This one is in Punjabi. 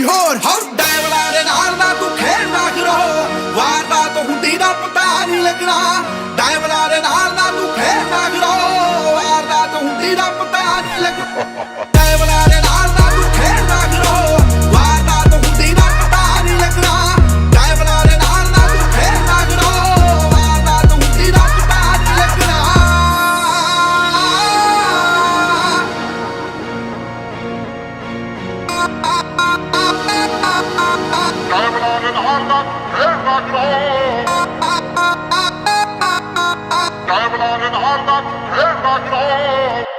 ਦੀ ਹੋਰ ਡੈਵਲਾਂ ਦੇ ਨਾਲ ਨਾ ਤੂੰ ਖੇਡਣਾ ਕਰੋ ਵਾਰਦਾਤ ਹੁੰਦੀ ਦਾ ਪਤਾ ਨਹੀਂ ਲੱਗਣਾ ਡੈਵਲਾਂ ਦੇ ਨਾਲ ਨਾ ਤੂੰ ਖੇਡਣਾ ਕਰੋ ਵਾਰਦਾਤ ਹੁੰਦੀ ਦਾ ਪਤਾ ਨਹੀਂ ਲੱਗਣਾ ਡੈਵਲਾਂ ਦੇ ਨਾਲ ਨਾ ਤੂੰ ਖੇਡਣਾ ਕਰੋ ਵਾਰਦਾਤ ਹੁੰਦੀ ਦਾ ਪਤਾ ਨਹੀਂ ਲੱਗਣਾ ਡੈਵਲਾਂ ਦੇ ਨਾਲ ਨਾ ਤੂੰ ਖੇਡਣਾ ਕਰੋ ਵਾਰਦਾਤ ਹੁੰਦੀ ਦਾ ਪਤਾ ਨਹੀਂ ਲੱਗਣਾ Diamond on in the hard knock,